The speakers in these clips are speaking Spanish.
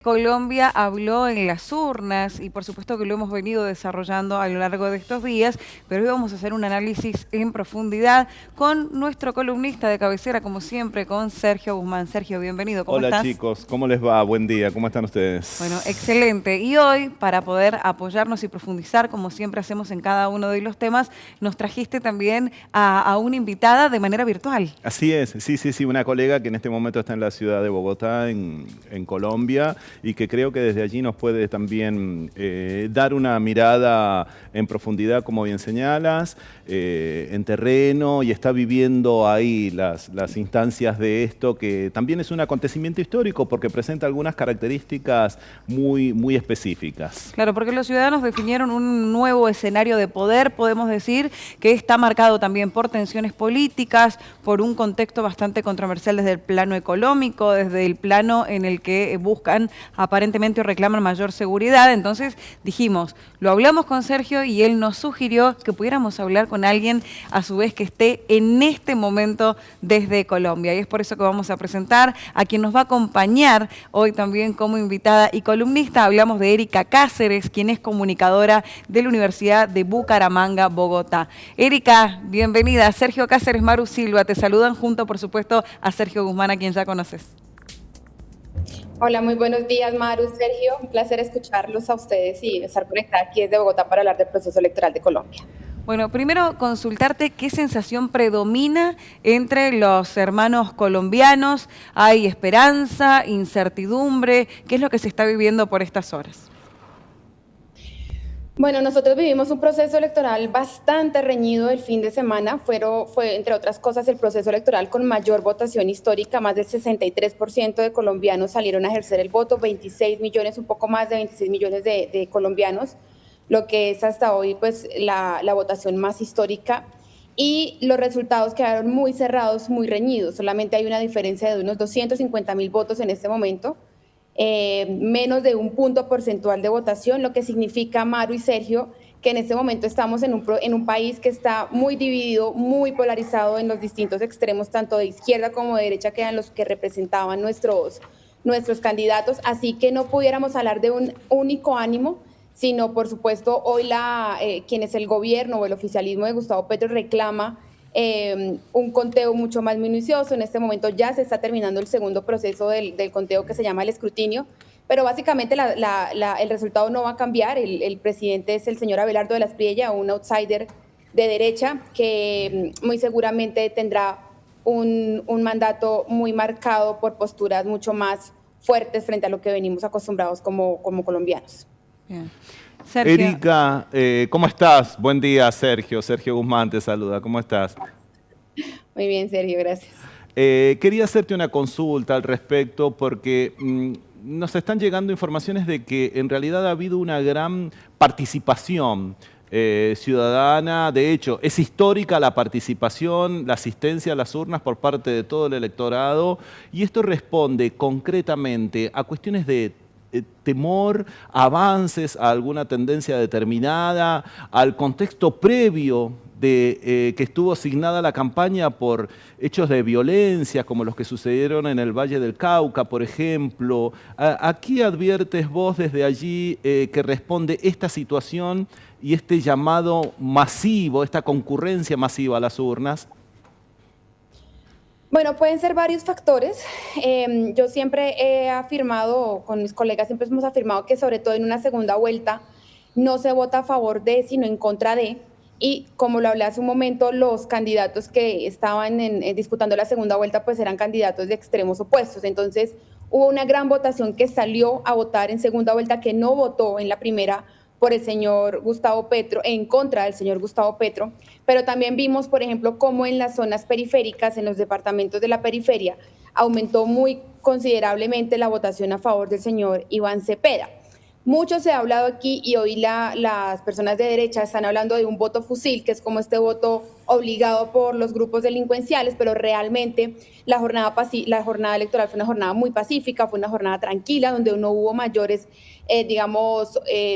Colombia habló en las urnas y por supuesto que lo hemos venido desarrollando a lo largo de estos días, pero hoy vamos a hacer un análisis en profundidad con nuestro columnista de cabecera, como siempre, con Sergio Guzmán. Sergio, bienvenido, ¿cómo Hola estás? chicos, ¿cómo les va? Buen día, ¿cómo están Bueno, ustedes? excelente. Y hoy, para poder apoyarnos y profundizar, como siempre hacemos en cada uno de los temas, nos trajiste también a una invitada de manera virtual. Así es, sí, una colega que en este momento está en la ciudad de Bogotá, en Colombia, y que creo que desde allí nos puede también dar una mirada en profundidad, como bien señalas, en terreno, y está viviendo ahí las instancias de esto, que también es un acontecimiento histórico porque presenta algunas características muy específicas. Claro, porque los ciudadanos definieron un nuevo escenario de poder, podemos decir, que está marcado también por tensiones políticas, por un contexto bastante controversial desde el plano económico, desde el plano en el que buscan aparentemente o reclaman mayor seguridad. Entonces dijimos, lo hablamos con Sergio y él nos sugirió que pudiéramos hablar con alguien a su vez que esté en este momento desde Colombia. Y es por eso que vamos a presentar a quien nos va a acompañar hoy también como invitada y columnista. Hablamos de Erika Cáceres, quien es comunicadora de la Universidad de Bucaramanga, Bogotá. Erika, bienvenida. Sergio Cáceres, Maru Silva, te saludan junto, por supuesto, a Sergio Guzmán, a quien ya conoces. Hola, muy buenos días, Maru, Sergio. Un placer escucharlos a ustedes y estar conectada aquí desde Bogotá para hablar del proceso electoral de Colombia. Bueno, primero consultarte qué sensación predomina entre los hermanos colombianos. ¿Hay esperanza, incertidumbre? ¿Qué es lo que se está viviendo por estas horas? Bueno, nosotros vivimos un proceso electoral bastante reñido el fin de semana. Fue, entre otras cosas, el proceso electoral con mayor votación histórica. Más del 63% de colombianos salieron a ejercer el voto, 26 millones, un poco más de 26 millones de colombianos, lo que es hasta hoy pues la votación más histórica. Y los resultados quedaron muy cerrados, muy reñidos. Solamente hay una diferencia de unos 250.000 votos en este momento. Menos de un punto porcentual de votación, lo que significa, Maru y Sergio, que en este momento estamos en un país que está muy dividido, muy polarizado en los distintos extremos, tanto de izquierda como de derecha, que eran los que representaban nuestros candidatos, así que no pudiéramos hablar de un único ánimo, sino, por supuesto, hoy quien es el gobierno o el oficialismo de Gustavo Petro reclama un conteo mucho más minucioso. En este momento ya se está terminando el segundo proceso del conteo, que se llama el escrutinio, pero básicamente el resultado no va a cambiar. El presidente es el señor Abelardo de la Espriella, un outsider de derecha que muy seguramente tendrá un mandato muy marcado por posturas mucho más fuertes frente a lo que venimos acostumbrados como colombianos. Bien. Sergio. Erika, ¿cómo estás? Buen día, Sergio. Sergio Guzmán te saluda. ¿Cómo estás? Muy bien, Sergio, gracias. Quería hacerte una consulta al respecto porque nos están llegando informaciones de que en realidad ha habido una gran participación ciudadana. De hecho, es histórica la participación, la asistencia a las urnas por parte de todo el electorado, y esto responde concretamente a cuestiones de temor, avances a alguna tendencia determinada, al contexto previo de que estuvo asignada la campaña por hechos de violencia como los que sucedieron en el Valle del Cauca, por ejemplo. ¿A qué adviertes vos desde allí que responde esta situación y este llamado masivo, esta concurrencia masiva a las urnas? Bueno, pueden ser varios factores. Yo siempre he afirmado, con mis colegas siempre hemos afirmado que sobre todo en una segunda vuelta no se vota a favor de, sino en contra de. Y como lo hablé hace un momento, los candidatos que estaban disputando la segunda vuelta pues eran candidatos de extremos opuestos. Entonces hubo una gran votación que salió a votar en segunda vuelta, que no votó en la primera por el señor Gustavo Petro, en contra del señor Gustavo Petro, pero también vimos, por ejemplo, cómo en las zonas periféricas, en los departamentos de la periferia, aumentó muy considerablemente la votación a favor del señor Iván Cepeda. Mucho se ha hablado aquí y hoy las personas de derecha están hablando de un voto fusil, que es como este voto obligado por los grupos delincuenciales, pero realmente la jornada electoral fue una jornada muy pacífica, fue una jornada tranquila, donde no hubo mayores,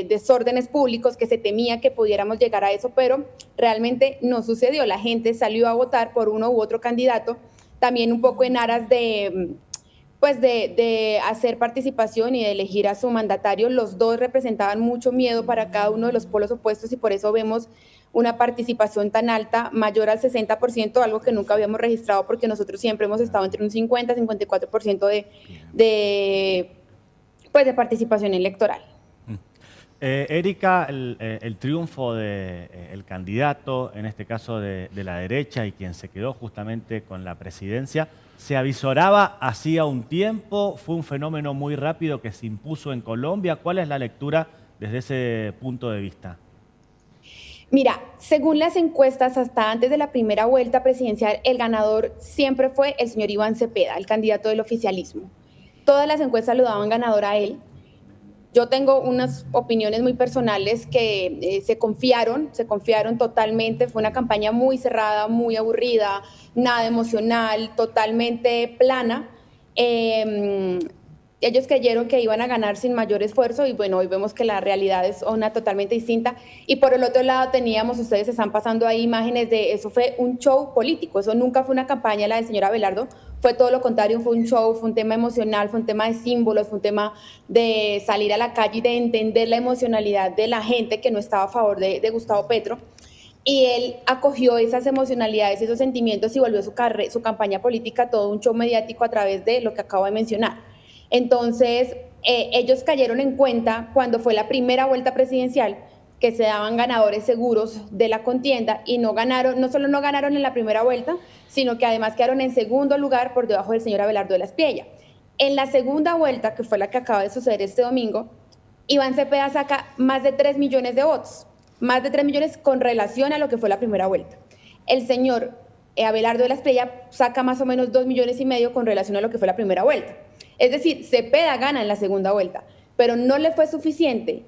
desórdenes públicos, que se temía que pudiéramos llegar a eso, pero realmente no sucedió. La gente salió a votar por uno u otro candidato, también un poco en aras de pues de hacer participación y de elegir a su mandatario. Los dos representaban mucho miedo para cada uno de los polos opuestos y por eso vemos una participación tan alta, mayor al 60%, algo que nunca habíamos registrado porque nosotros siempre hemos estado entre un 50 y 54% pues de participación electoral. Erika, el triunfo del candidato, en este caso de la derecha y quien se quedó justamente con la presidencia, ¿se avisoraba hacía un tiempo? ¿Fue un fenómeno muy rápido que se impuso en Colombia? ¿Cuál es la lectura desde ese punto de vista? Mira, según las encuestas, hasta antes de la primera vuelta presidencial, el ganador siempre fue el señor Iván Cepeda, el candidato del oficialismo. Todas las encuestas lo daban ganador a él. Yo tengo unas opiniones muy personales que se confiaron totalmente. Fue una campaña muy cerrada, muy aburrida, nada emocional, totalmente plana. Ellos creyeron que iban a ganar sin mayor esfuerzo y bueno, hoy vemos que la realidad es una totalmente distinta. Y por el otro lado teníamos, ustedes están pasando ahí imágenes de, eso fue un show político, eso nunca fue una campaña la del señor Abelardo, fue todo lo contrario, fue un show, fue un tema emocional, fue un tema de símbolos, fue un tema de salir a la calle y de entender la emocionalidad de la gente que no estaba a favor de Gustavo Petro. Y él acogió esas emocionalidades, esos sentimientos y volvió su campaña política todo un show mediático a través de lo que acabo de mencionar. Entonces, ellos cayeron en cuenta cuando fue la primera vuelta presidencial que se daban ganadores seguros de la contienda y no solo no ganaron en la primera vuelta, sino que además quedaron en segundo lugar por debajo del señor Abelardo de la Espriella. En la segunda vuelta, que fue la que acaba de suceder este domingo, Iván Cepeda saca más de 3 millones de votos, más de 3 millones con relación a lo que fue la primera vuelta. El señor Abelardo de la Espriella saca más o menos 2,5 millones con relación a lo que fue la primera vuelta. Es decir, Cepeda gana en la segunda vuelta, pero no le fue suficiente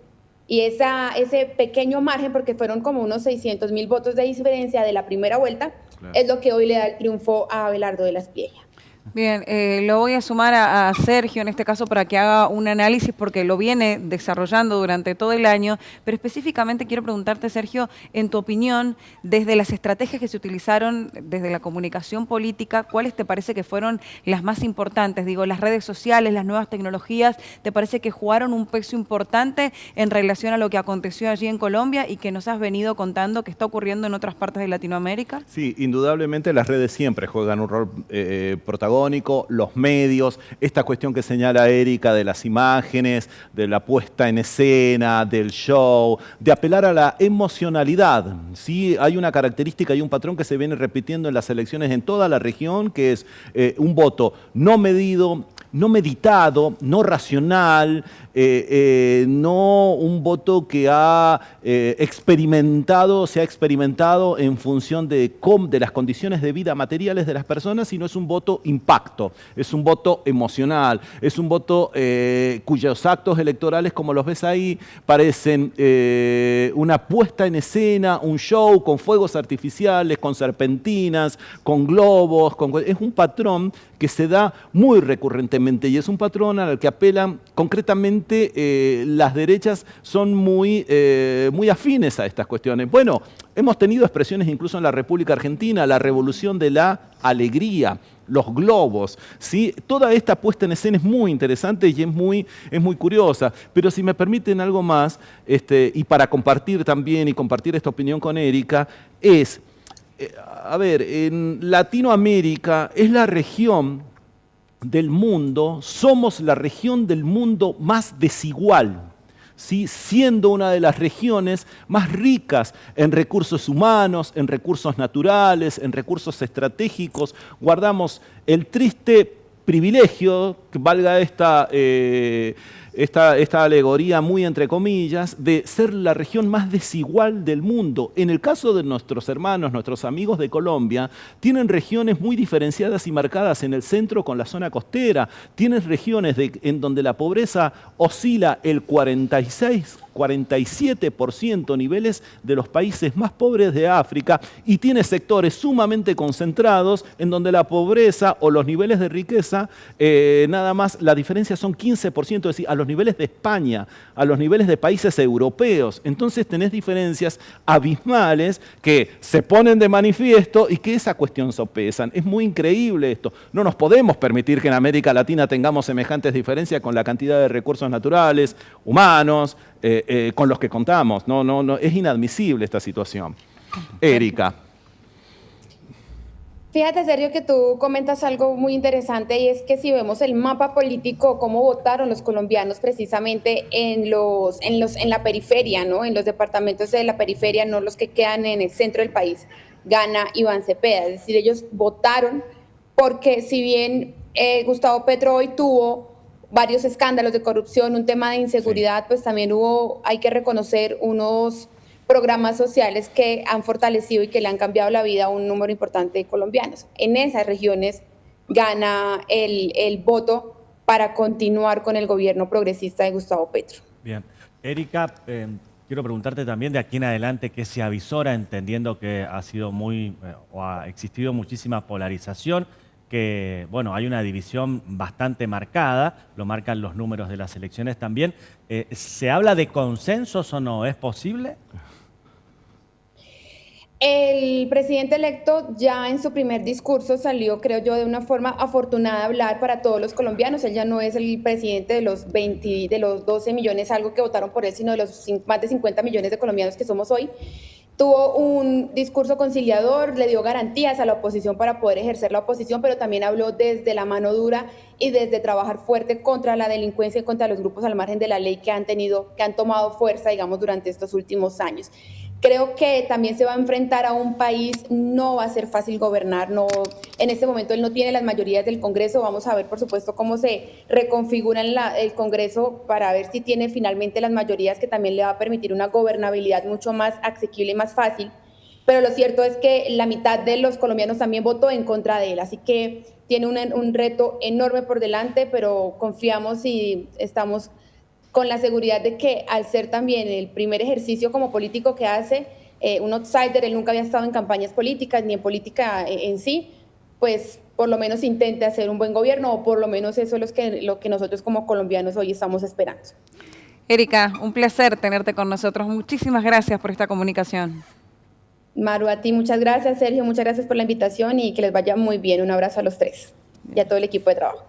y ese pequeño margen, porque fueron como unos 600,000 votos de diferencia de la primera vuelta, claro, es lo que hoy le da el triunfo a Abelardo de la Espriella. Bien, lo voy a sumar a Sergio en este caso para que haga un análisis porque lo viene desarrollando durante todo el año, pero específicamente quiero preguntarte, Sergio, en tu opinión, desde las estrategias que se utilizaron desde la comunicación política, ¿cuáles te parece que fueron las más importantes? Digo, las redes sociales, las nuevas tecnologías, ¿te parece que jugaron un peso importante en relación a lo que aconteció allí en Colombia y que nos has venido contando que está ocurriendo en otras partes de Latinoamérica? Sí, indudablemente las redes siempre juegan un rol protagónico, los medios, esta cuestión que señala Erika de las imágenes, de la puesta en escena, del show, de apelar a la emocionalidad. ¿Sí? Hay una característica y un patrón que se viene repitiendo en las elecciones en toda la región, que es un voto no medido, no meditado, no racional, no un voto que se ha experimentado en función de las condiciones de vida materiales de las personas, sino es un voto impacto, es un voto emocional, es un voto cuyos actos electorales, como los ves ahí, parecen una puesta en escena, un show con fuegos artificiales, con serpentinas, con globos, es un patrón que se da muy recurrentemente y es un patrón al que apelan concretamente las derechas, son muy afines a estas cuestiones. Bueno, hemos tenido expresiones incluso en la República Argentina, la revolución de la alegría, los globos, ¿sí? Toda esta puesta en escena es muy interesante y es muy curiosa, pero si me permiten algo más, y para compartir también y compartir esta opinión con Erika, a ver, en Latinoamérica es la región del mundo, somos la región del mundo más desigual, ¿sí? Siendo una de las regiones más ricas en recursos humanos, en recursos naturales, en recursos estratégicos. Guardamos el triste privilegio, que valga esta alegoría muy entre comillas, de ser la región más desigual del mundo. En el caso de nuestros hermanos, nuestros amigos de Colombia, tienen regiones muy diferenciadas y marcadas en el centro con la zona costera. Tienen regiones en donde la pobreza oscila el 46 47% niveles de los países más pobres de África y tiene sectores sumamente concentrados en donde la pobreza o los niveles de riqueza, nada más, la diferencia son 15%, es decir, a los niveles de España, a los niveles de países europeos. Entonces tenés diferencias abismales que se ponen de manifiesto y que esa cuestión sopesan. Es muy increíble esto. No nos podemos permitir que en América Latina tengamos semejantes diferencias con la cantidad de recursos naturales, humanos, con los que contamos. No, es inadmisible esta situación. Erika. Fíjate, Sergio, que tú comentas algo muy interesante y es que si vemos el mapa político, cómo votaron los colombianos precisamente en la periferia, ¿no? En los departamentos de la periferia, no los que quedan en el centro del país, gana Iván Cepeda. Es decir, ellos votaron porque si bien Gustavo Petro hoy tuvo varios escándalos de corrupción, un tema de inseguridad, pues también hubo, hay que reconocer, unos programas sociales que han fortalecido y que le han cambiado la vida a un número importante de colombianos. En esas regiones gana el voto para continuar con el gobierno progresista de Gustavo Petro. Bien. Erika, quiero preguntarte también de aquí en adelante qué se avisora, entendiendo que ha sido o ha existido muchísima polarización, que bueno, hay una división bastante marcada, lo marcan los números de las elecciones también. ¿Se habla de consensos o no? ¿Es posible? El presidente electo ya en su primer discurso salió, creo yo, de una forma afortunada a hablar para todos los colombianos. Él ya no es el presidente de los 12 millones, algo que votaron por él, sino de los más de 50 millones de colombianos que somos hoy. Tuvo un discurso conciliador, le dio garantías a la oposición para poder ejercer la oposición, pero también habló desde la mano dura y desde trabajar fuerte contra la delincuencia y contra los grupos al margen de la ley que han tomado fuerza, digamos, durante estos últimos años. Creo que también se va a enfrentar a un país, no va a ser fácil gobernar, en este momento él no tiene las mayorías del Congreso, vamos a ver por supuesto cómo se reconfigura el Congreso para ver si tiene finalmente las mayorías que también le va a permitir una gobernabilidad mucho más asequible y más fácil, pero lo cierto es que la mitad de los colombianos también votó en contra de él, así que tiene un reto enorme por delante, pero confiamos y estamos con la seguridad de que al ser también el primer ejercicio como político que hace, un outsider, él nunca había estado en campañas políticas ni en política en sí, pues por lo menos intente hacer un buen gobierno, o por lo menos eso es lo que nosotros como colombianos hoy estamos esperando. Erika, un placer tenerte con nosotros. Muchísimas gracias por esta comunicación. Maru, a ti muchas gracias, Sergio, muchas gracias por la invitación y que les vaya muy bien. Un abrazo a los tres y a todo el equipo de trabajo.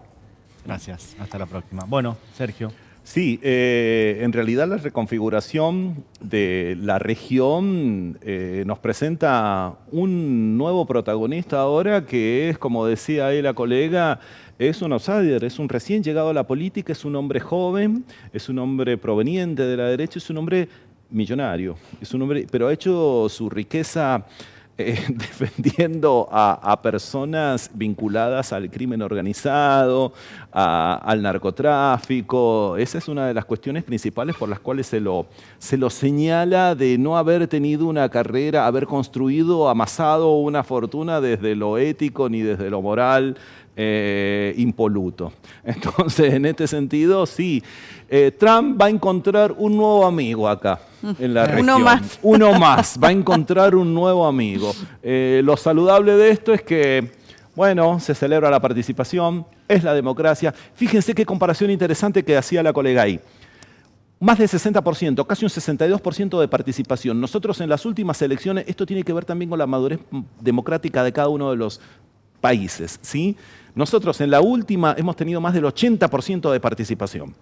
Gracias, hasta la próxima. Bueno, Sergio. Sí, en realidad la reconfiguración de la región nos presenta un nuevo protagonista ahora que es, como decía ahí la colega, es un outsider, es un recién llegado a la política, es un hombre joven, es un hombre proveniente de la derecha, es un hombre millonario, es un hombre, pero ha hecho su riqueza defendiendo a personas vinculadas al crimen organizado, al narcotráfico. Esa es una de las cuestiones principales por las cuales se lo señala de no haber tenido una carrera, haber construido, amasado una fortuna desde lo ético ni desde lo moral impoluto. Entonces, en este sentido, sí, Trump va a encontrar un nuevo amigo acá en la región. Uno más, va a encontrar un nuevo amigo. Lo saludable de esto es que, bueno, se celebra la participación, es la democracia. Fíjense qué comparación interesante que hacía la colega ahí. Más del 60%, casi un 62% de participación. Nosotros en las últimas elecciones, esto tiene que ver también con la madurez democrática de cada uno de los países, ¿sí? Nosotros en la última hemos tenido más del 80% de participación,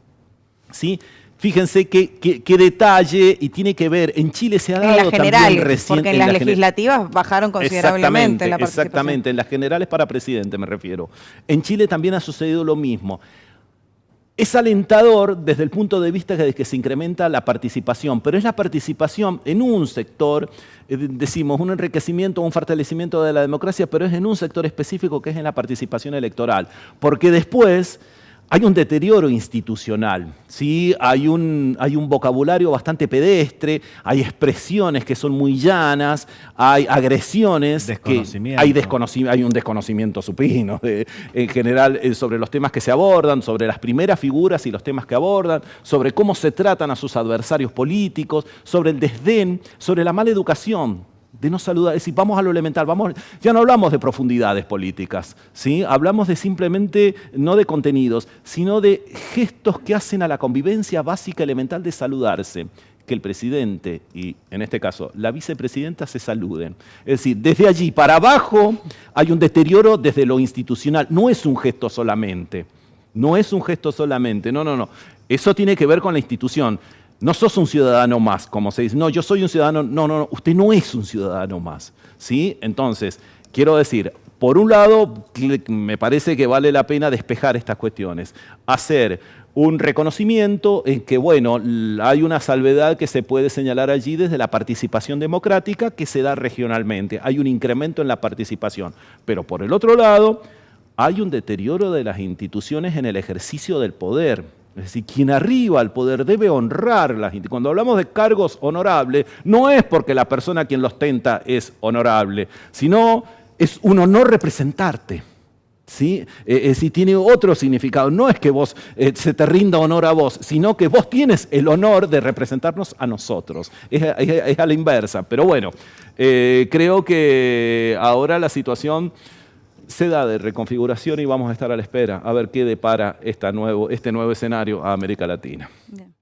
¿sí? Fíjense qué detalle, y tiene que ver, en Chile se ha dado en las generales, también recién, porque en las legislativas bajaron considerablemente la participación. Exactamente, en las generales para presidente me refiero. En Chile también ha sucedido lo mismo. Es alentador desde el punto de vista de que se incrementa la participación, pero es la participación en un sector, decimos, un enriquecimiento, un fortalecimiento de la democracia, pero es en un sector específico que es en la participación electoral, porque después hay un deterioro institucional, ¿sí? Hay un vocabulario bastante pedestre, hay expresiones que son muy llanas, hay agresiones, hay un desconocimiento supino en general sobre los temas que se abordan, sobre las primeras figuras y los temas que abordan, sobre cómo se tratan a sus adversarios políticos, sobre el desdén, sobre la mala educación. De no saludar, es decir, vamos a lo elemental, ya no hablamos de profundidades políticas, ¿sí? Hablamos de simplemente, no de contenidos, sino de gestos que hacen a la convivencia básica elemental de saludarse, que el presidente y, en este caso, la vicepresidenta se saluden. Es decir, desde allí para abajo hay un deterioro desde lo institucional, no es un gesto solamente, no, eso tiene que ver con la institución. No sos un ciudadano más, como se dice. No, yo soy un ciudadano. No, usted no es un ciudadano más, ¿sí? Entonces, quiero decir, por un lado, me parece que vale la pena despejar estas cuestiones. Hacer un reconocimiento en que, bueno, hay una salvedad que se puede señalar allí desde la participación democrática que se da regionalmente. Hay un incremento en la participación. Pero por el otro lado, hay un deterioro de las instituciones en el ejercicio del poder. Es decir, quien arriba al poder debe honrar las instituciones. Cuando hablamos de cargos honorables, no es porque la persona a quien los ostenta es honorable, sino es un honor representarte, ¿sí? Es decir, tiene otro significado. No es que vos se te rinda honor a vos, sino que vos tienes el honor de representarnos a nosotros. Es a la inversa. Pero bueno, creo que ahora la situación se da de reconfiguración y vamos a estar a la espera a ver qué depara este nuevo escenario a América Latina. Bien.